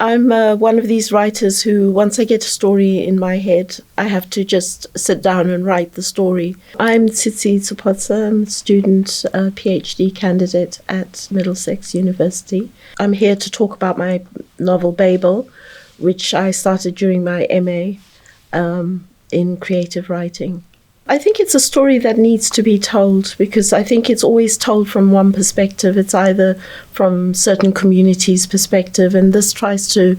I'm one of these writers who, once I get a story in my head, I have to just sit down and write the story. I'm Tsitsi Tsopotsa. I'm a student, PhD candidate at Middlesex University. I'm here to talk about my novel Babel, which I started during my MA in creative writing. I think it's a story that needs to be told because I think it's always told from one perspective. It's either from certain communities' perspective, and this tries to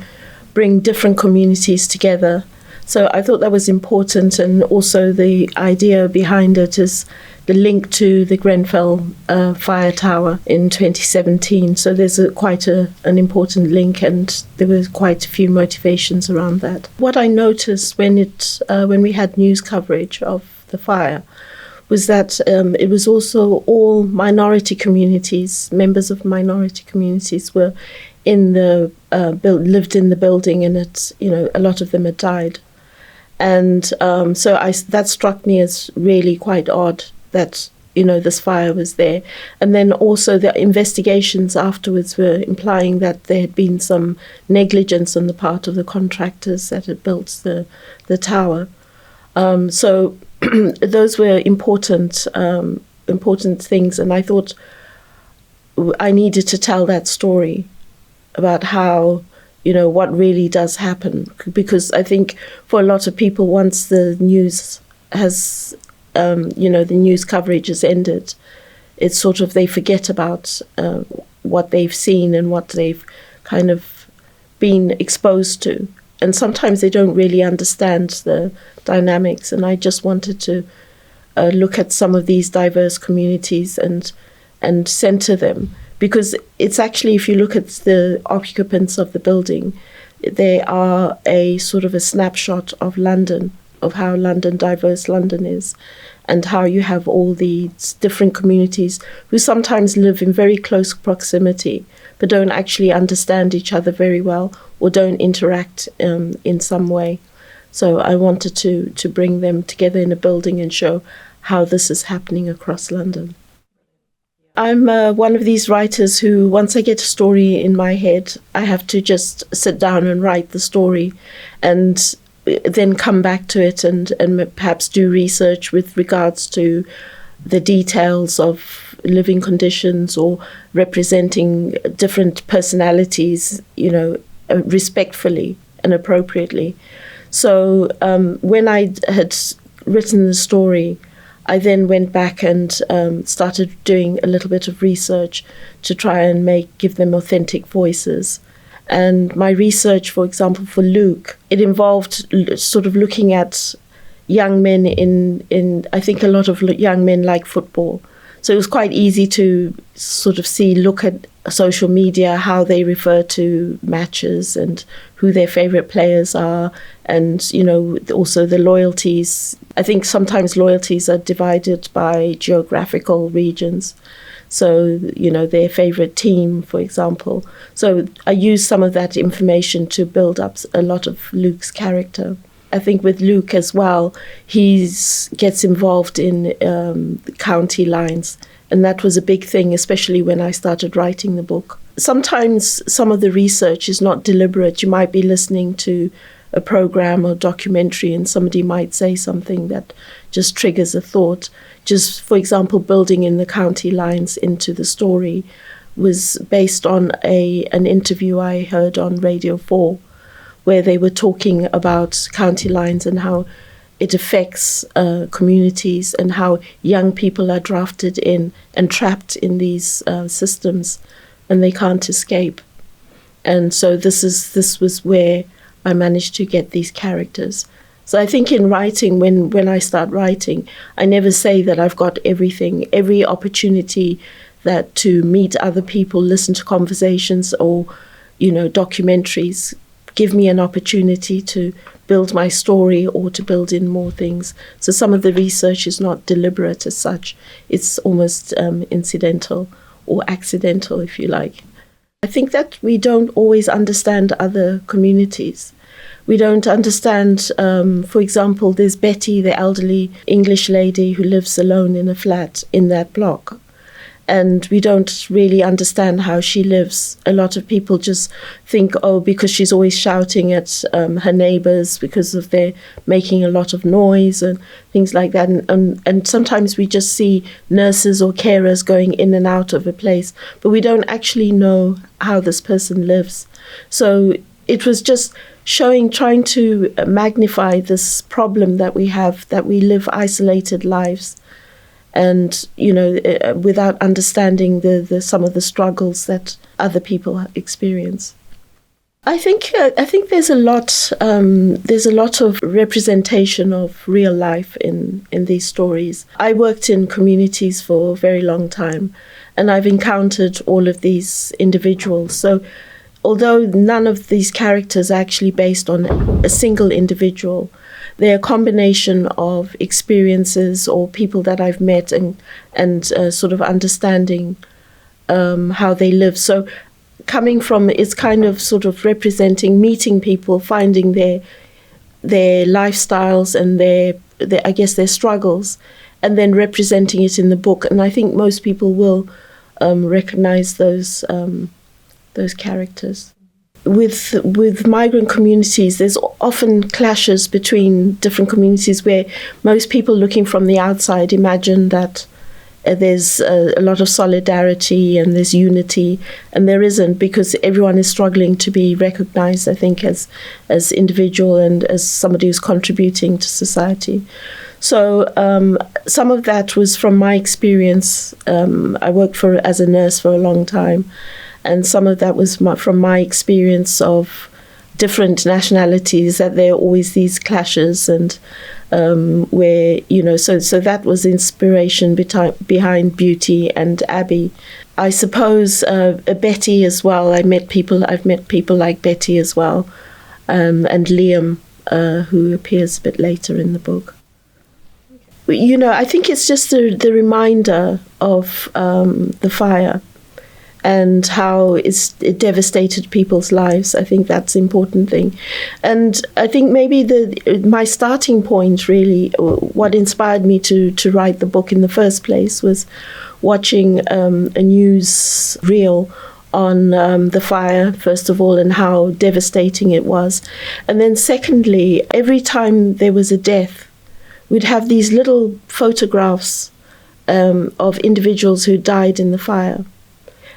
bring different communities together. So I thought that was important, and also the idea behind it is the link to the Grenfell fire tower in 2017. So there's quite an important link, and there were quite a few motivations around that. What I noticed when we had news coverage of the fire was that it was also all minority communities, members of minority communities were in the lived in the building, and a lot of them had died, and so that struck me as really quite odd that this fire was there. And then also the investigations afterwards were implying that there had been some negligence on the part of the contractors that had built the tower. So those were important things, and I thought I needed to tell that story about how, what really does happen, because I think for a lot of people, once the news has, the news coverage has ended, it's sort of they forget about what they've seen and what they've kind of been exposed to. And sometimes they don't really understand the dynamics. And I just wanted to look at some of these diverse communities and center them. Because it's actually, if you look at the occupants of the building, they are a sort of a snapshot of London, of how diverse London is, and how you have all these different communities who sometimes live in very close proximity, but don't actually understand each other very well or don't interact in some way. So I wanted to bring them together in a building and show how this is happening across London. I'm one of these writers who, once I get a story in my head, I have to just sit down and write the story and then come back to it and perhaps do research with regards to the details of living conditions or representing different personalities, respectfully and appropriately. So when I had written the story, I then went back and started doing a little bit of research to try and give them authentic voices. And my research, for example, for Luke, it involved sort of looking at young men in I think a lot of young men like football. So it was quite easy to sort of look at social media, how they refer to matches and who their favorite players are. And, also the loyalties. I think sometimes loyalties are divided by geographical regions. So, their favorite team, for example. So I used some of that information to build up a lot of Luke's character. I think with Luke as well, he gets involved in the county lines. And that was a big thing, especially when I started writing the book. Sometimes some of the research is not deliberate. You might be listening to a program or documentary and somebody might say something that just triggers a thought. Just, for example, building in the county lines into the story was based on an interview I heard on Radio 4, where they were talking about county lines and how it affects communities and how young people are drafted in and trapped in these systems and they can't escape. And so this was where I managed to get these characters. So I think in writing, when I start writing, I never say that I've got everything. Every opportunity that to meet other people, listen to conversations or, documentaries, give me an opportunity to build my story or to build in more things. So some of the research is not deliberate as such. It's almost incidental or accidental, if you like. I think that we don't always understand other communities. We don't understand, for example, there's Betty, the elderly English lady who lives alone in a flat in that block. and we don't really understand how she lives. A lot of people just think, oh, because she's always shouting at her neighbors because of their making a lot of noise and things like that. And sometimes we just see nurses or carers going in and out of a place, but we don't actually know how this person lives. So it was just trying to magnify this problem that we have, that we live isolated lives. And, without understanding the some of the struggles that other people experience. I think there's a lot of representation of real life in these stories. I worked in communities for a very long time, and I've encountered all of these individuals. So although none of these characters are actually based on a single individual, they're a combination of experiences or people that I've met and sort of understanding how they live. So coming from, it's kind of sort of representing meeting people, finding their lifestyles and their struggles, and then representing it in the book. And I think most people will recognize those characters. With migrant communities, there's often clashes between different communities where most people looking from the outside imagine that there's a lot of solidarity and there's unity, and there isn't, because everyone is struggling to be recognized, I think, as individual and as somebody who's contributing to society. So some of that was from my experience. I worked as a nurse for a long time. And some of that was from my experience of different nationalities, that there are always these clashes, and where, so that was inspiration behind Beauty and Abby. I suppose Betty as well. I've met people like Betty as well, and Liam, who appears a bit later in the book. I think it's just the reminder of the fire and how it devastated people's lives. I think that's the important thing. And I think maybe my starting point, really, what inspired me to write the book in the first place, was watching a news reel on the fire, first of all, and how devastating it was. And then secondly, every time there was a death, we'd have these little photographs of individuals who died in the fire.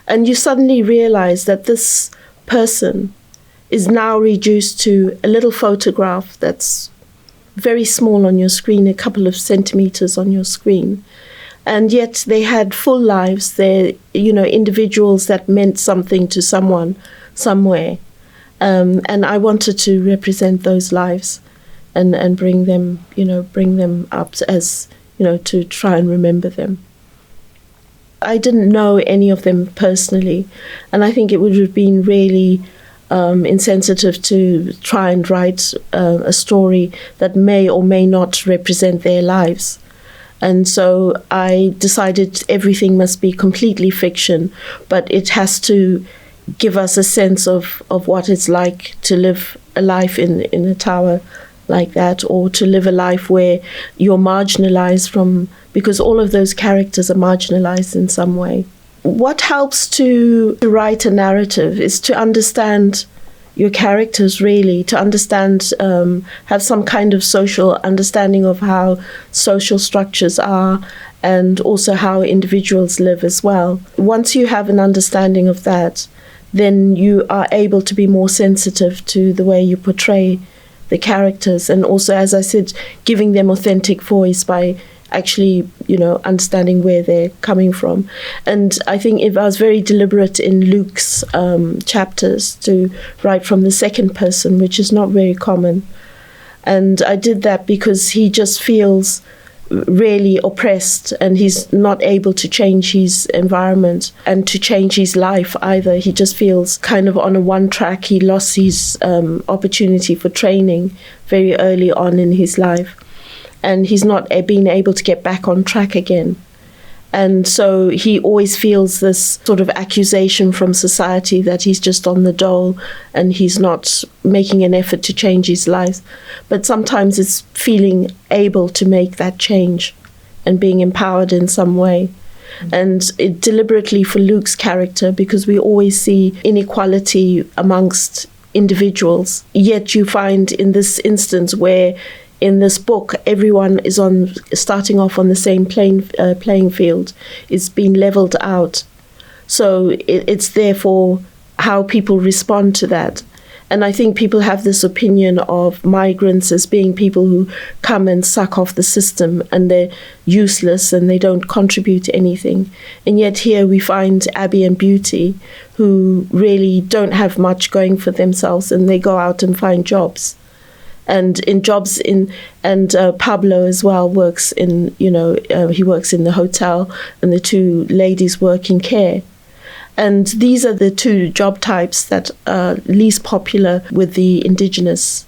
And you suddenly realize that this person is now reduced to a little photograph that's very small on your screen, a couple of centimeters on your screen. And yet they had full lives. They're, individuals that meant something to someone, somewhere. And I wanted to represent those lives and bring them up as, to try and remember them. I didn't know any of them personally, and I think it would have been really insensitive to try and write a story that may or may not represent their lives. And so I decided everything must be completely fiction, but it has to give us a sense of what it's like to live a life in a tower like that, or to live a life where you're marginalized because all of those characters are marginalized in some way. What helps to write a narrative is to understand your characters, really, to understand, have some kind of social understanding of how social structures are, and also how individuals live as well. Once you have an understanding of that, then you are able to be more sensitive to the way you portray the characters, and also, as I said, giving them authentic voice by actually, understanding where they're coming from. And I think I was very deliberate in Luke's chapters to write from the second person, which is not very common. And I did that because he just feels really oppressed, and he's not able to change his environment and to change his life either. He just feels kind of on a one track. He lost his opportunity for training very early on in his life, and he's not being able to get back on track again. And so he always feels this sort of accusation from society that he's just on the dole and he's not making an effort to change his life. But sometimes it's feeling able to make that change and being empowered in some way. And it deliberately for Luke's character, because we always see inequality amongst individuals. Yet you find in this instance where in this book everyone is starting off on the same playing field, it's been leveled out. So it's therefore how people respond to that. And I think people have this opinion of migrants as being people who come and suck off the system and they're useless and they don't contribute to anything. And yet here we find Abby and Beauty, who really don't have much going for themselves, and they go out and find jobs. And Pablo as well works in, he works in the hotel, and the two ladies work in care. And these are the two job types that are least popular with the indigenous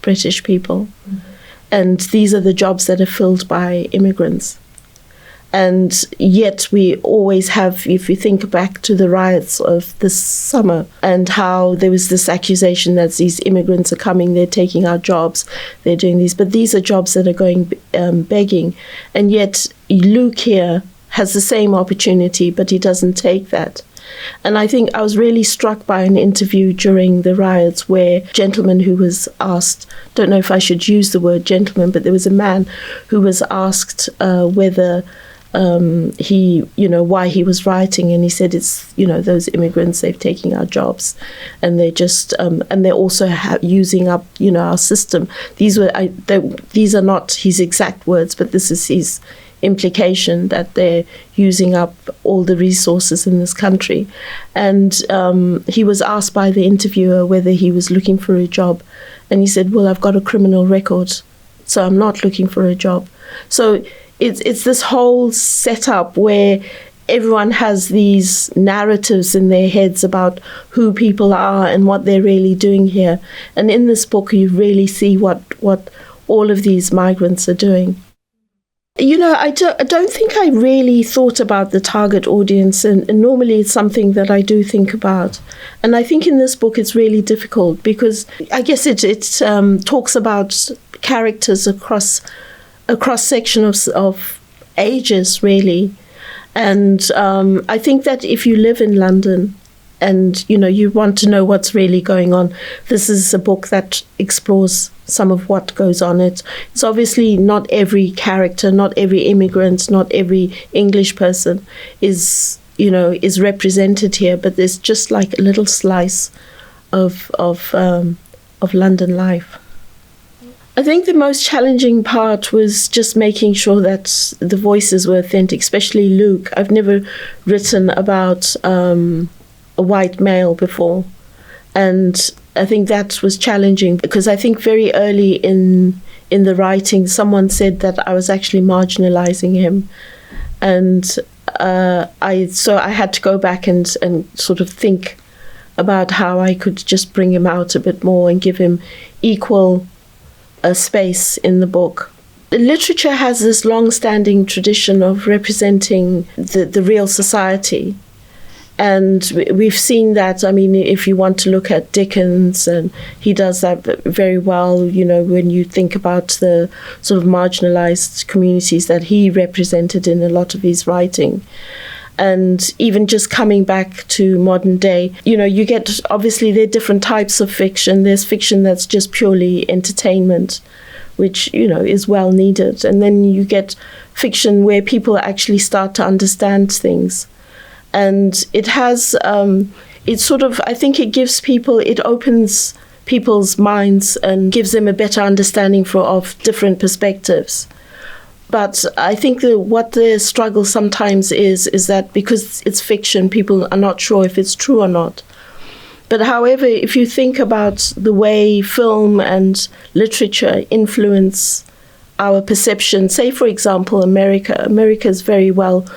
British people. Mm-hmm. And these are the jobs that are filled by immigrants. And yet we always have, if you think back to the riots of this summer and how there was this accusation that these immigrants are coming, they're taking our jobs, they're doing these. But these are jobs that are going begging. And yet Luke here has the same opportunity, but he doesn't take that. And I think I was really struck by an interview during the riots where a gentleman who was asked, don't know if I should use the word gentleman, but there was a man who was asked whether why he was writing, and he said it's those immigrants, they've taken our jobs, and they're just and they're also using up our system. These are not his exact words, but this is his implication, that they're using up all the resources in this country. And he was asked by the interviewer whether he was looking for a job, and he said, well, I've got a criminal record, so I'm not looking for a job. So it's this whole setup where everyone has these narratives in their heads about who people are and what they're really doing here. And in this book you really see what all of these migrants are doing. I don't think I really thought about the target audience, and normally it's something that I do think about. And I think in this book it's really difficult because I guess it talks about characters across a cross-section of ages, really. And I think that if you live in London and you want to know what's really going on, this is a book that explores some of what goes on. It's obviously not every character, not every immigrant, not every English person is represented here, but there's just like a little slice of London life. I think the most challenging part was just making sure that the voices were authentic, especially Luke. I've never written about a white male before, and I think that was challenging because I think very early in the writing someone said that I was actually marginalizing him, and I had to go back and sort of think about how I could just bring him out a bit more and give him equal space in the book. Literature has this long-standing tradition of representing the real society. And we've seen that, if you want to look at Dickens, and he does that very well, when you think about the sort of marginalized communities that he represented in a lot of his writing. And even just coming back to modern day, you get, obviously there are different types of fiction. There's fiction that's just purely entertainment, which, is well needed. And then you get fiction where people actually start to understand things. And it has, I think it gives people, it opens people's minds and gives them a better understanding of different perspectives. But I think what the struggle sometimes is that because it's fiction, people are not sure if it's true or not. But however, if you think about the way film and literature influence our perception, say, for example, America is very well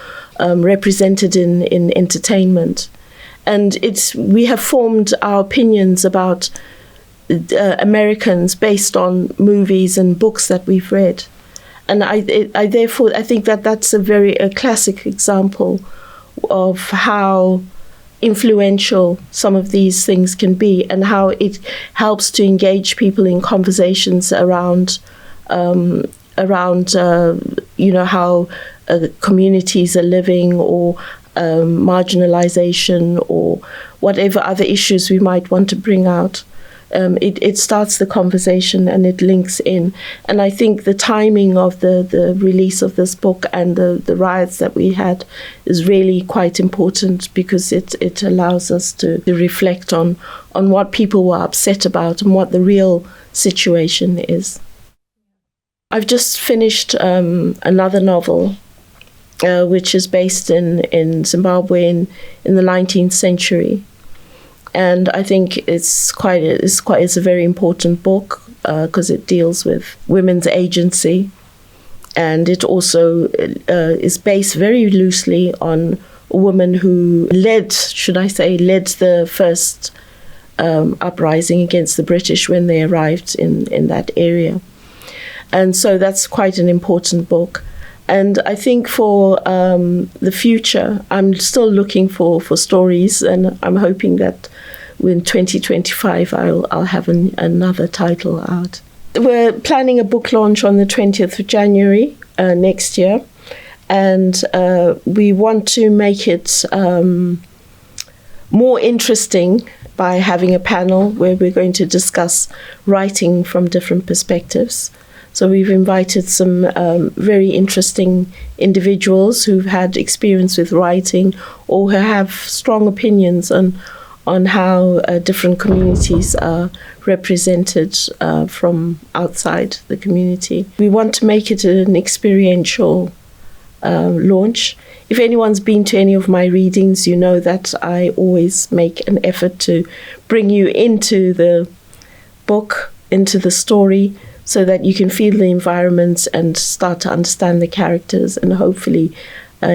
represented in entertainment. And we have formed our opinions about Americans based on movies and books that we've read. And I think that's a classic example of how influential some of these things can be, and how it helps to engage people in conversations around how communities are living, or marginalization, or whatever other issues we might want to bring out. It starts the conversation and it links in. And I think the timing of the release of this book and the riots that we had is really quite important, because it allows us to reflect on what people were upset about and what the real situation is. I've just finished another novel, which is based in Zimbabwe in the 19th century. And I think it's a very important book, because it deals with women's agency, and it also is based very loosely on a woman who led the first uprising against the British when they arrived in that area. And so that's quite an important book. And I think for the future, I'm still looking for stories, and I'm hoping that in 2025 I'll have another title out. We're planning a book launch on the 20th of January next year, and we want to make it more interesting by having a panel where we're going to discuss writing from different perspectives. So we've invited some very interesting individuals who've had experience with writing, or who have strong opinions on how different communities are represented from outside the community. We want to make it an experiential launch. If anyone's been to any of my readings, you know that I always make an effort to bring you into the book, into the story, so that you can feel the environment and start to understand the characters, and hopefully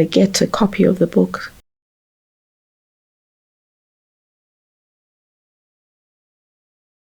get a copy of the book